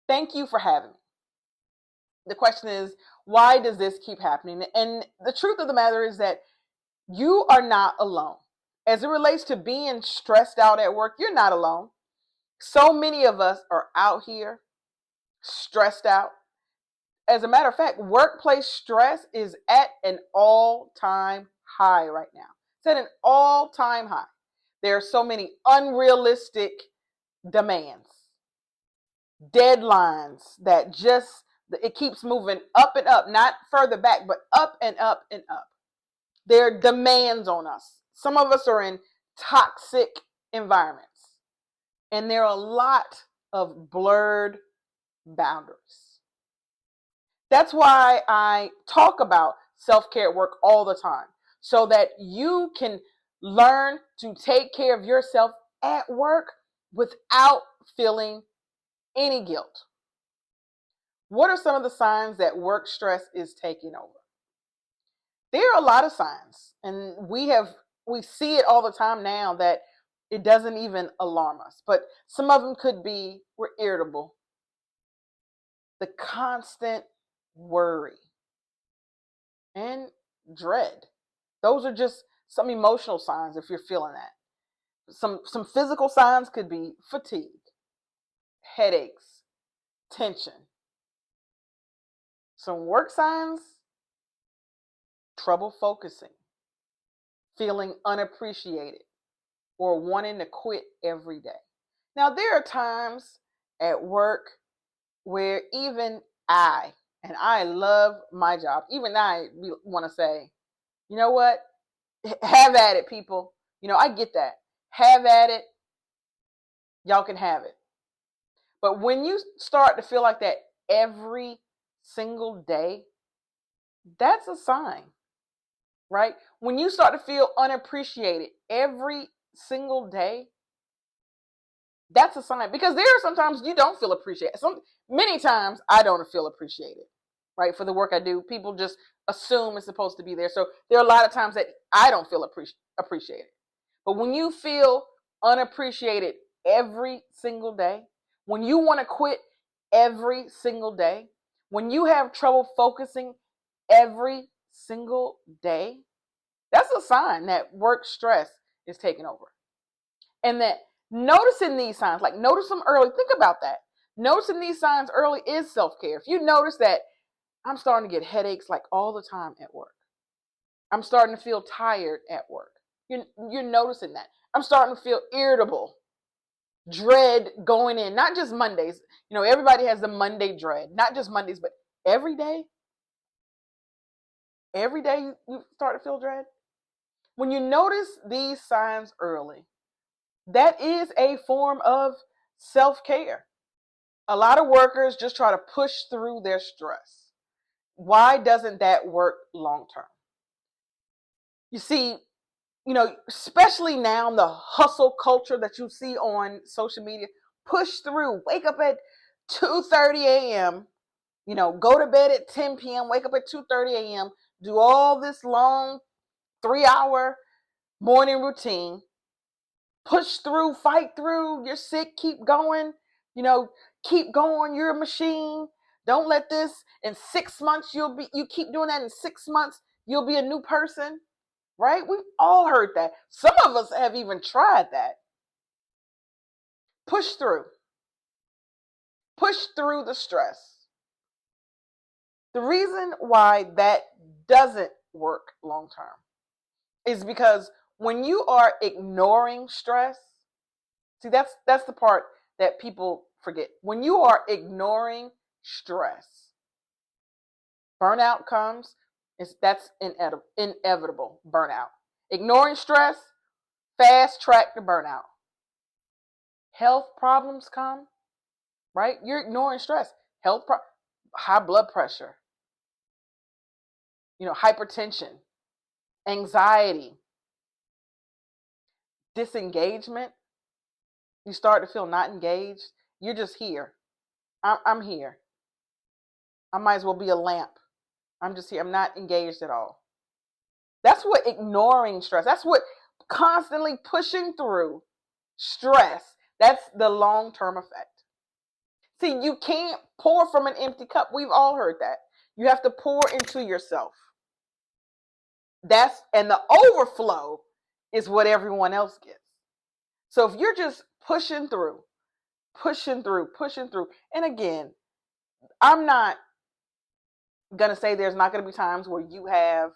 Thank you for having me. The question is, why does this keep happening? And the truth of the matter is that you are not alone. As it relates to being stressed out at work, you're not alone. So many of us are out here stressed out. As a matter of fact, workplace stress is at an all-time high right now. It's at an all-time high. There are so many unrealistic demands, deadlines that just it keeps moving up and up, not further back, but up and up and up. There are demands on us. Some of us are in toxic environments, and there are a lot of blurred boundaries. That's why I talk about self-care at work all the time, so that you can learn to take care of yourself at work without feeling any guilt. What are some of the signs that work stress is taking over? There are a lot of signs, and we see it all the time now that it doesn't even alarm us. But some of them could be we're irritable, the constant worry, and dread. Those are just some emotional signs if you're feeling that. Some physical signs could be fatigue, headaches, tension. Some work signs, trouble focusing, feeling unappreciated, or wanting to quit every day. Now, there are times at work where even and I love my job, even I want to say, you know what? Have at it, people. I get that. Have at it. Y'all can have it. But when you start to feel like that every single day, that's a sign, right? When you start to feel unappreciated every single day, that's a sign, because there are sometimes you don't feel appreciated. Many times I don't feel appreciated, right? For the work I do, people just assume it's supposed to be there. So there are a lot of times that I don't feel appreciated. But when you feel unappreciated every single day, when you want to quit every single day, when you have trouble focusing every single day, that's a sign that work stress is taking over. And that noticing these signs, like notice them early, think about that. Noticing these signs early is self-care. If you notice that I'm starting to get headaches like all the time at work, I'm starting to feel tired at work, you're noticing that. I'm starting to feel irritable, dread going in, not just Mondays. Everybody has the Monday dread, not just Mondays, but every day. Every day you start to feel dread. When you notice these signs early, that is a form of self-care. A lot of workers just try to push through their stress. Why doesn't that work long term? You see, especially now in the hustle culture that you see on social media, push through, wake up at 2:30 a.m., go to bed at 10 p.m., wake up at 2:30 a.m., do all this long 3-hour morning routine, push through, fight through, you're sick, keep going, keep going, you're a machine. Don't let this, in 6 months, you keep doing that, in 6 months, you'll be a new person, right? We've all heard that. Some of us have even tried that. Push through. Push through the stress. The reason why that doesn't work long term is because when you are ignoring stress, see, that's the part that people forget. When you are ignoring stress, burnout comes. That's inevitable. Burnout. Ignoring stress, fast track to burnout. Health problems come, right? You're ignoring stress. High blood pressure, hypertension, anxiety, disengagement. You start to feel not engaged. You're just here. I'm here. I might as well be a lamp. I'm just here. I'm not engaged at all. That's what ignoring stress. That's what constantly pushing through stress. That's the long-term effect. See, you can't pour from an empty cup. We've all heard that. You have to pour into yourself. And the overflow is what everyone else gets. So if you're just pushing through, pushing through, pushing through, and again, I'm not going to say there's not going to be times where you have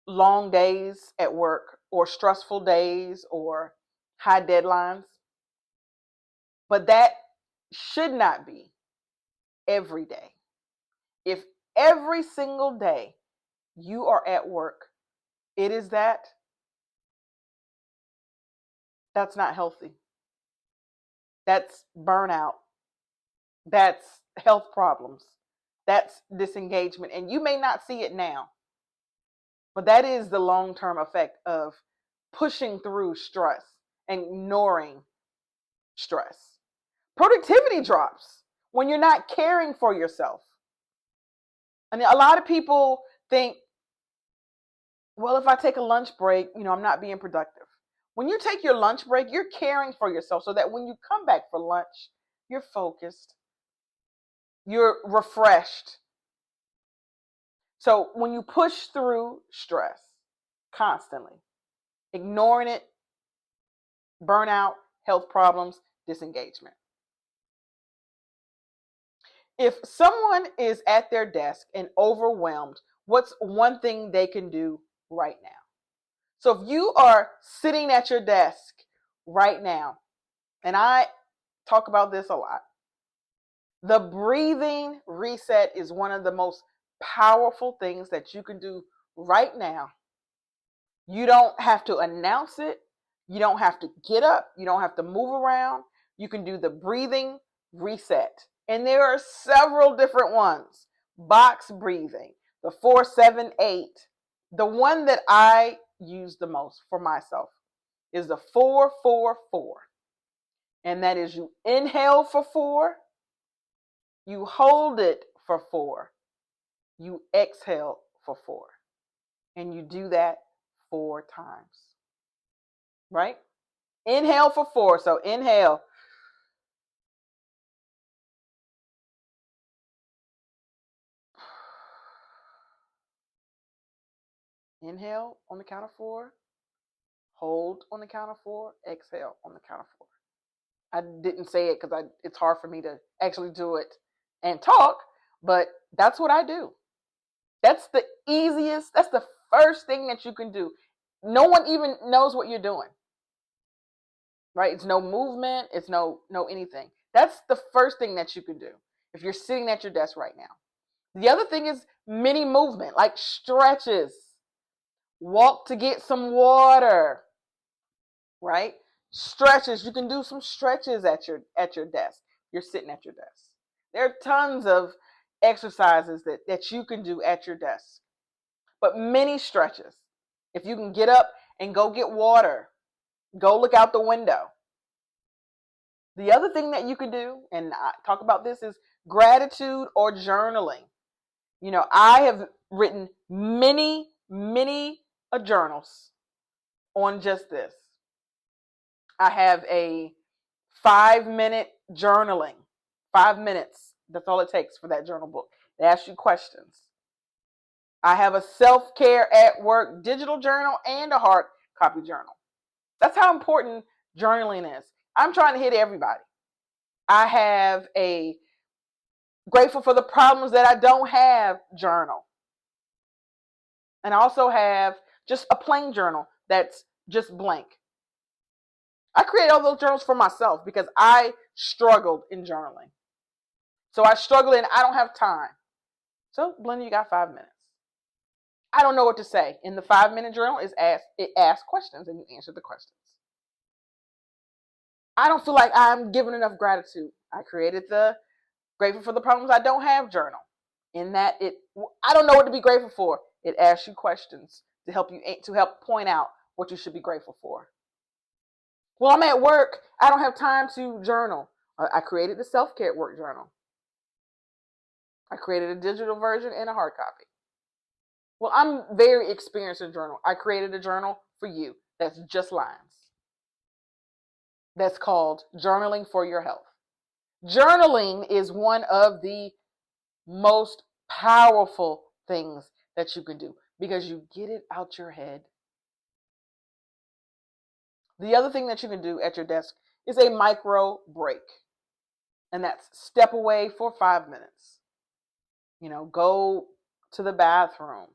long days at work or stressful days or high deadlines, but that should not be every day. If every single day you are at work, it is that's not healthy. That's burnout. That's health problems. That's disengagement. And you may not see it now, but that is the long-term effect of pushing through stress and ignoring stress. Productivity drops when you're not caring for yourself. I mean, a lot of people think, well, if I take a lunch break, I'm not being productive. When you take your lunch break, you're caring for yourself so that when you come back for lunch, you're focused, you're refreshed. So when you push through stress constantly, ignoring it, burnout, health problems, disengagement. If someone is at their desk and overwhelmed, what's one thing they can do right now? So if you are sitting at your desk right now, and I talk about this a lot, the breathing reset is one of the most powerful things that you can do right now. You don't have to announce it. You don't have to get up. You don't have to move around. You can do the breathing reset. And there are several different ones. Box breathing, the 4-7-8. The one that I use the most for myself is the 4-4-4. And that is you inhale for 4, you hold it for 4, you exhale for 4. And you do that 4 times. Right? Inhale for 4. So inhale. Inhale on the count of 4. Hold on the count of 4. Exhale on the count of 4. I didn't say it because it's hard for me to actually do it and talk, but that's what I do. That's the easiest. That's the first thing that you can do. No one even knows what you're doing. Right? It's no movement. It's no anything. That's the first thing that you can do if you're sitting at your desk right now. The other thing is mini movement, like stretches. Walk to get some water. Right? Stretches. You can do some stretches at your desk. You're sitting at your desk. There are tons of exercises that you can do at your desk. But many stretches. If you can get up and go get water, go look out the window. The other thing that you can do, and I talk about this, is gratitude or journaling. I have written many journals on just this. I have a 5-minute journaling. 5 minutes. That's all it takes for that journal book. They ask you questions. I have a self-care at work digital journal and a hard copy journal. That's how important journaling is. I'm trying to hit everybody. I have a grateful for the problems that I don't have journal. And I also have just a plain journal that's just blank. I create all those journals for myself because I struggled in journaling. So I struggled and I don't have time. So, Belinda, you got 5 minutes. I don't know what to say. In the 5-minute journal, it asks questions and you answer the questions. I don't feel like I'm giving enough gratitude. I created the grateful for the problems I don't have journal. In that I don't know what to be grateful for. It asks you questions to help point out what you should be grateful for. Well, I'm at work. I don't have time to journal. I created the self-care at work journal. I created a digital version and a hard copy. Well, I'm very experienced in journal. I created a journal for you that's just lines. That's called Journaling for Your Health. Journaling is one of the most powerful things that you can do because you get it out your head. The other thing that you can do at your desk is a micro break, and that's step away for 5 minutes. Go to the bathroom,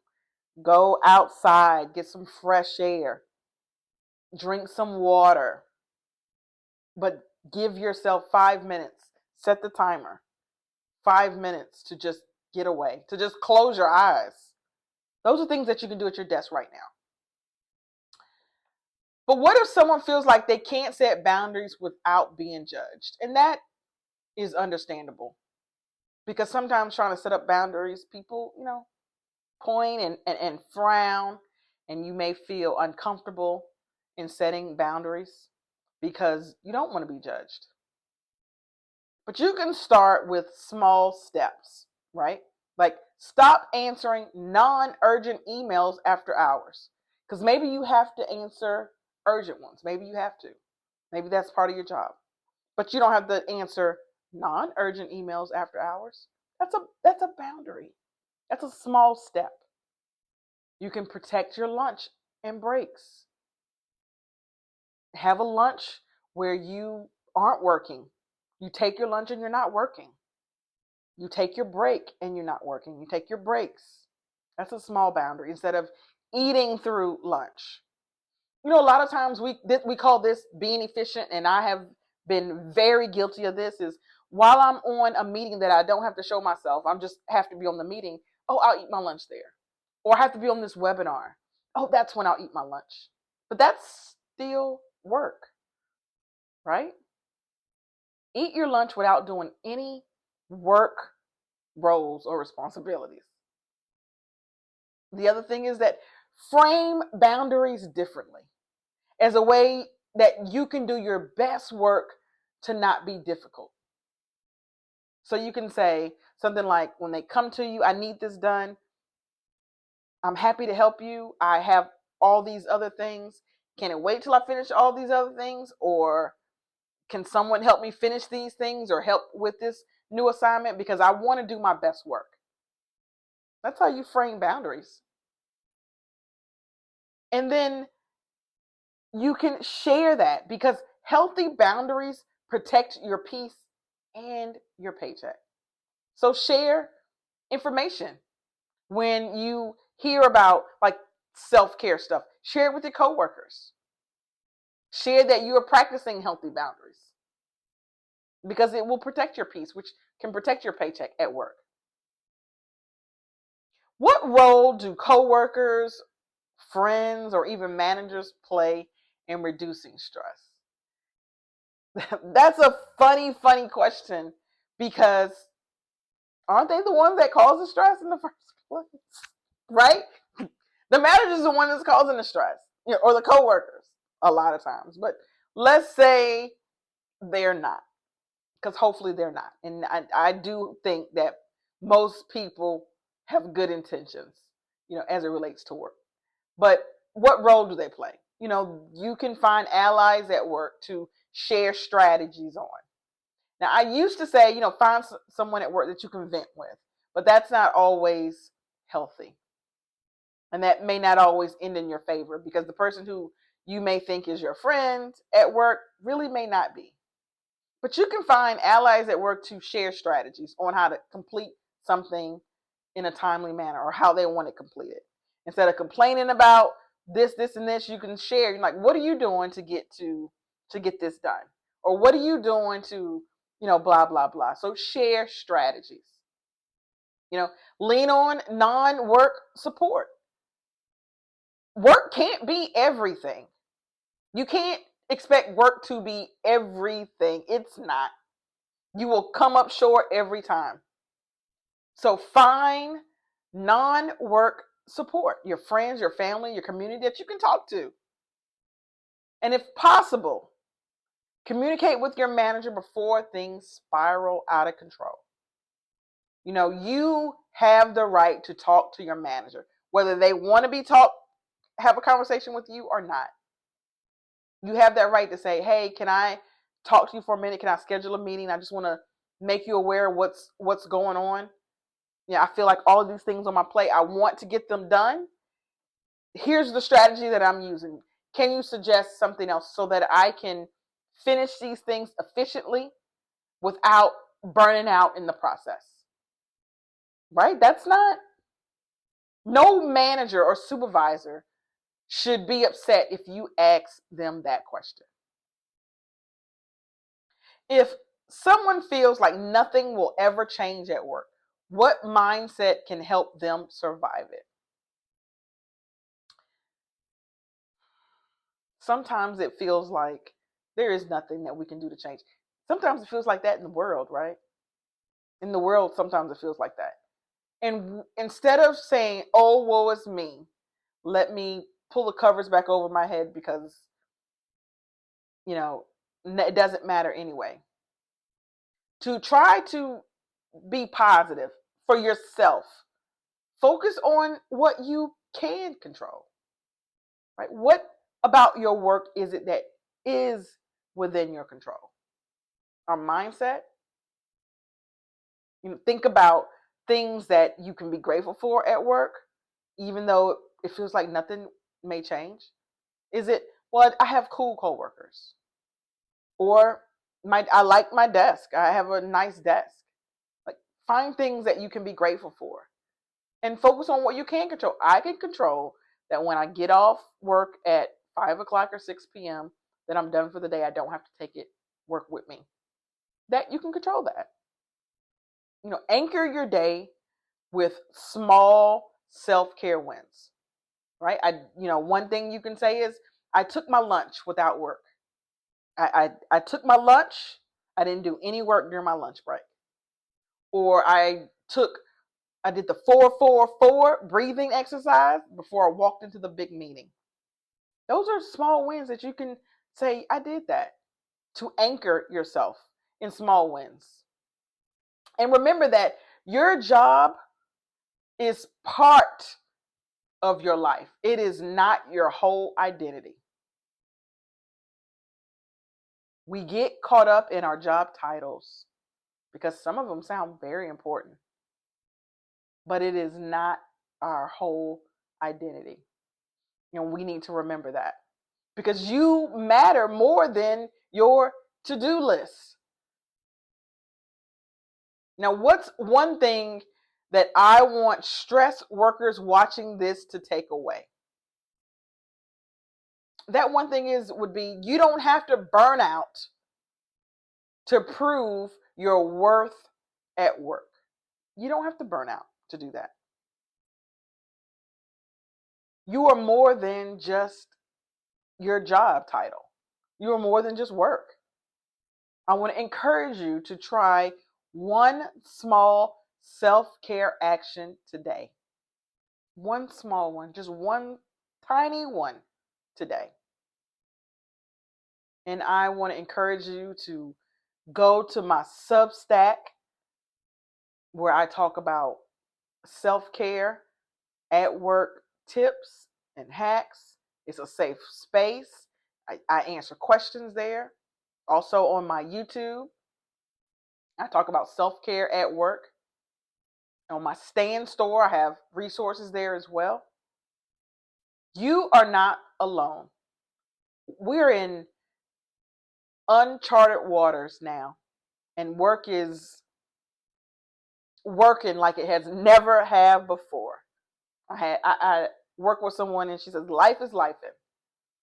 go outside, get some fresh air, drink some water, but give yourself 5 minutes. Set the timer. 5 minutes to just get away, to just close your eyes. Those are things that you can do at your desk right now. But what if someone feels like they can't set boundaries without being judged? And that is understandable because sometimes trying to set up boundaries, people, point and frown, and you may feel uncomfortable in setting boundaries because you don't want to be judged. But you can start with small steps, right? Like stop answering non-urgent emails after hours. Because maybe you have to answer urgent ones. Maybe you have to. Maybe that's part of your job. But you don't have to answer non-urgent emails after hours. That's a boundary. That's a small step. You can protect your lunch and breaks. Have a lunch where you aren't working. You take your lunch and you're not working. You take your break and you're not working. You take your breaks. That's a small boundary instead of eating through lunch. A lot of times we call this being efficient, and I have been very guilty of this, is while I'm on a meeting that I don't have to show myself, I'm just have to be on the meeting. Oh, I'll eat my lunch there. Or I have to be on this webinar. Oh, that's when I'll eat my lunch. But that's still work, right? Eat your lunch without doing any work roles or responsibilities. The other thing is that frame boundaries differently as a way that you can do your best work to not be difficult. So you can say something like, when they come to you, I need this done. I'm happy to help you. I have all these other things. Can it wait till I finish all these other things? Or can someone help me finish these things or help with this new assignment? Because I want to do my best work. That's how you frame boundaries. And then you can share that because healthy boundaries protect your peace and your paycheck. So share information. When you hear about like self-care stuff, share it with your coworkers. Share that you are practicing healthy boundaries because it will protect your peace, which can protect your paycheck at work. What role do coworkers, friends, or even managers play in reducing stress? That's a funny question because aren't they the ones that cause the stress in the first place? Right? The manager is the one that's causing the stress, or the coworkers a lot of times. But let's say they're not, because hopefully they're not. And I do think that most people have good intentions, as it relates to work. But what role do they play? You can find allies at work to share strategies on. Now, I used to say, find someone at work that you can vent with, but that's not always healthy. And that may not always end in your favor because the person who you may think is your friend at work really may not be. But you can find allies at work to share strategies on how to complete something in a timely manner or how they want it completed. Instead of complaining about this, and this, you can share. Like, what are you doing to get this done? Or what are you doing to, blah, blah, blah. So share strategies. Lean on non-work support. Work can't be everything. You can't expect work to be everything. It's not. You will come up short every time. So find non-work support, your friends, your family, your community that you can talk to. And if possible, communicate with your manager before things spiral out of control. You have the right to talk to your manager, whether they want to have a conversation with you or not. You have that right to say, hey, can I talk to you for a minute? Can I schedule a meeting? I just want to make you aware of what's going on. Yeah, I feel like all of these things on my plate, I want to get them done. Here's the strategy that I'm using. Can you suggest something else so that I can finish these things efficiently without burning out in the process? Right? That's not, no manager or supervisor should be upset if you ask them that question. If someone feels like nothing will ever change at work, what mindset can help them survive it? Sometimes it feels like there is nothing that we can do to change. Sometimes it feels like that in the world, right? In the world, sometimes it feels like that. And instead of saying, oh, woe is me, let me pull the covers back over my head because, it doesn't matter anyway. To try to be positive for yourself. Focus on what you can control, right? What about your work is it that is within your control? Our mindset. Think about things that you can be grateful for at work, even though it feels like nothing may change. Is it, well, I have cool coworkers, or I like my desk. I have a nice desk. Like, find things that you can be grateful for and focus on what you can control. I can control that when I get off work at 5 o'clock or 6 p.m., that I'm done for the day. I don't have to take it work with me. That you can control that. Anchor your day with small self-care wins. Right? One thing you can say is, I took my lunch without work. I took my lunch. I didn't do any work during my lunch break. Or I did the 4-4-4 breathing exercise before I walked into the big meeting. Those are small wins that you can say, I did that, to anchor yourself in small wins. And remember that your job is part of your life. It is not your whole identity. We get caught up in our job titles because some of them sound very important, but it is not our whole identity. We need to remember that, because you matter more than your to-do list. Now, what's one thing that I want stress workers watching this to take away? That one thing would be, you don't have to burn out to prove your worth at work. You don't have to burn out to do that. You are more than just your job title. You are more than just work. I want to encourage you to try one small self-care action today. One small one, just one tiny one today. And I want to encourage you to go to my Substack, where I talk about self-care at work tips and hacks. It's a safe space. I answer questions there. Also on my YouTube, I talk about self-care at work. On my Stand store, I have resources there as well. You are not alone. We're in uncharted waters now, and work is working like it has never have before. I work with someone, and she says, life is life.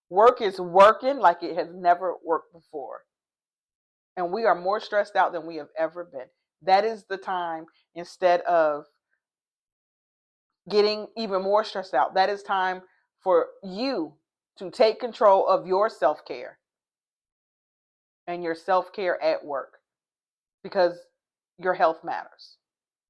Work is working like it has never worked before. And we are more stressed out than we have ever been. That is the time, instead of getting even more stressed out, that is time for you to take control of your self-care and your self-care at work, because your health matters.